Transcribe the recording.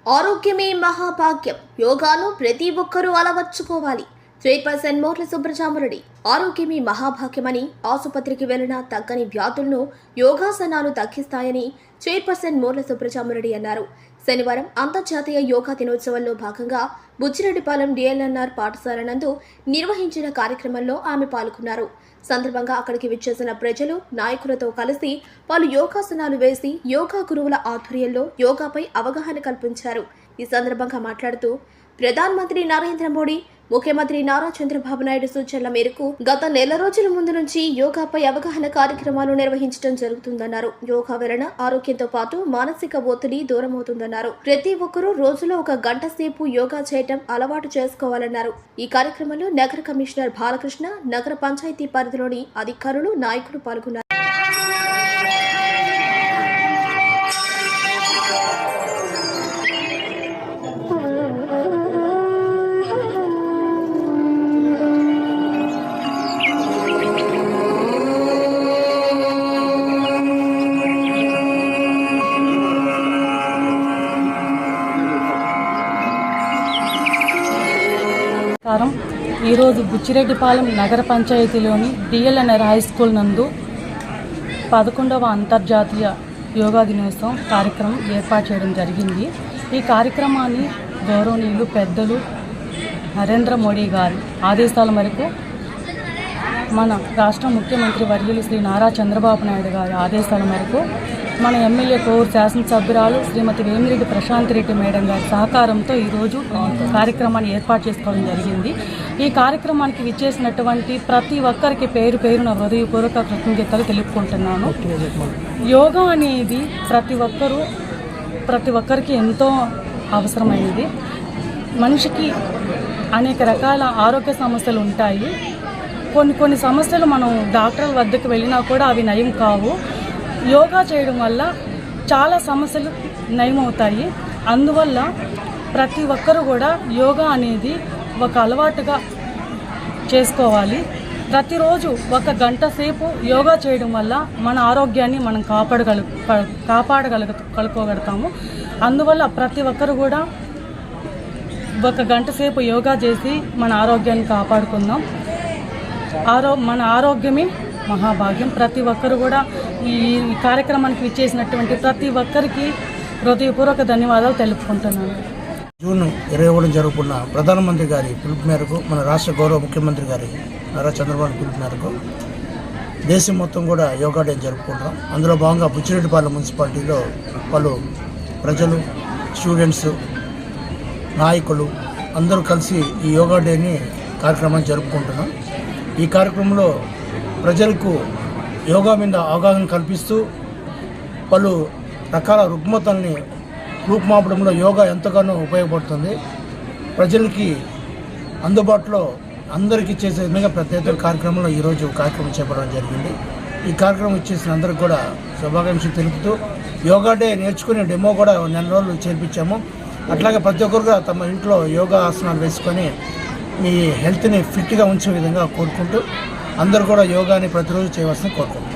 ఆరోగ్యమే మహాభాగ్యం. యోగాను ప్రతి ఒక్కరూ అలవర్చుకోవాలి. చైర్పర్సన్ మోర్ల సుబ్రజామరెడ్డి. ఆరోగ్యమే మహాభాగ్యమని ఆసుపత్రికి వెళ్లిన తగ్గని వ్యాధులను యోగాసనాలు తగ్గిస్తాయని చైర్పర్సన్ మోర్ల సుబ్రజామరెడ్డి అన్నారు. శనివారం అంతర్జాతీయ యోగా దినోత్సవంలో భాగంగా బుచ్చిరెడ్డిపాలెం డిఎల్ఎన్ఆర్ పాఠశాల నందు నిర్వహించిన కార్యక్రమంలో ఆమె పాల్గొన్నారు. సందర్భంగా అక్కడికి విచ్చేసిన ప్రజలు, నాయకులతో కలిసి పలు యోగాసనాలు వేసి యోగా గురువుల ఆధ్వర్యంలో యోగాపై అవగాహన కల్పించారు. ఈ సందర్భంగా మాట్లాడుతూ ప్రధానమంత్రి నరేంద్ర మోడీ, ముఖ్యమంత్రి నారా చంద్రబాబు నాయుడు సూచనల మేరకు గత నెల రోజుల ముందు నుంచి యోగాపై అవగాహన కార్యక్రమాలు నిర్వహించడం జరుగుతుందన్నారు. యోగా వలన ఆరోగ్యంతో పాటు మానసిక ఒత్తిడి దూరమవుతుందన్నారు. ప్రతి ఒక్కరూ రోజులో 1 గంట సేపు యోగా చేయటం అలవాటు చేసుకోవాలన్నారు. ఈ కార్యక్రమంలో నగర కమిషనర్ బాలకృష్ణ, నగర పంచాయతీ పరిధిలోని అధికారులు, నాయకులు పాల్గొన్నారు. ఈరోజు బుచ్చిరెడ్డిపాలెం నగర పంచాయతీలోని డిఎల్ఎన్ఆర్ హై స్కూల్ నందు 11వ అంతర్జాతీయ యోగా దినోత్సవం కార్యక్రమం ఏర్పాటు చేయడం జరిగింది. ఈ కార్యక్రమాన్ని గౌరవనీయులు పెద్దలు నరేంద్ర మోడీ గారి ఆదేశాల మేరకు మన రాష్ట్ర ముఖ్యమంత్రి వర్యులు శ్రీ నారా చంద్రబాబు నాయుడు గారి ఆదేశాల మేరకు మన ఎమ్మెల్యే కోవూరు శాసనసభ్యురాలు శ్రీమతి వేమిరెడ్డి ప్రశాంత్ రెడ్డి మేడం గారి సహకారంతో ఈరోజు కార్యక్రమాన్ని ఏర్పాటు చేసుకోవడం జరిగింది. ఈ కార్యక్రమానికి విచ్చేసినటువంటి ప్రతి ఒక్కరికి పేరు పేరున హృదయపూర్వక కృతజ్ఞతలు తెలుపుకుంటున్నాను. యోగా అనేది ప్రతి ఒక్కరికి ఎంతో అవసరమైనది. మనిషికి అనేక రకాల ఆరోగ్య సమస్యలు ఉంటాయి. కొన్ని సమస్యలు మనం డాక్టర్ల వద్దకు వెళ్ళినా కూడా అవి నయం కావు. యోగా చేయడం వల్ల చాలా సమస్యలు నయమవుతాయి. అందువల్ల ప్రతి ఒక్కరూ కూడా యోగా అనేది ఒక అలవాటుగా చేసుకోవాలి. ప్రతిరోజు 1 గంట సేపు యోగా చేయడం వల్ల మన ఆరోగ్యాన్ని మనం కాపాడగలుగుతాము. అందువల్ల ప్రతి ఒక్కరు కూడా 1 గంట సేపు యోగా చేసి మన ఆరోగ్యాన్ని కాపాడుకుందాం. మన ఆరోగ్యమే మహాభాగ్యం. ప్రతి ఒక్కరు కూడా ఈ కార్యక్రమానికి విచ్చేసినటువంటి ప్రతి ఒక్కరికి హృదయపూర్వక ధన్యవాదాలు తెలుపుకుంటున్నాను. జూన్ 21 జరుగుతున్న ప్రధానమంత్రి గారి పిలుపు మేరకు, మన రాష్ట్ర గౌరవ ముఖ్యమంత్రి గారి నారా చంద్రబాబు పిలుపు మేరకు దేశం మొత్తం కూడా యోగా డే జరుపుకుంటాం. అందులో భాగంగా బుచ్చిరెడ్డిపాలెం మున్సిపాలిటీలో పలు ప్రజలు, స్టూడెంట్స్, నాయకులు అందరూ కలిసి ఈ యోగా డేని కార్యక్రమాన్ని జరుపుకుంటున్నాం. ఈ కార్యక్రమంలో ప్రజలకు యోగా మీద అవగాహన కల్పిస్తూ పలు రకాల రుగ్మతల్ని రూపుమాపడంలో యోగా ఎంతగానో ఉపయోగపడుతుంది. ప్రజలకి అందుబాటులో అందరికీ చేసే విధంగా ప్రత్యేక కార్యక్రమంలో ఈరోజు కార్యక్రమం చేపట్టడం జరిగింది. ఈ కార్యక్రమం ఇచ్చేసిన అందరికి కూడా శుభాకాంక్షలు తెలుపుతూ యోగా డే నేర్చుకునే డెమో కూడా 4 రోజులు చేర్పించాము. అట్లాగే ప్రతి ఒక్కరు కూడా తమ ఇంట్లో యోగా ఆసనాలు వేసుకొని మీ హెల్త్ని ఫిట్గా ఉంచే విధంగా కోరుకుంటూ అందరూ కూడా యోగాని ప్రతిరోజు చేయవలసిన కోరుకుంటున్నాం.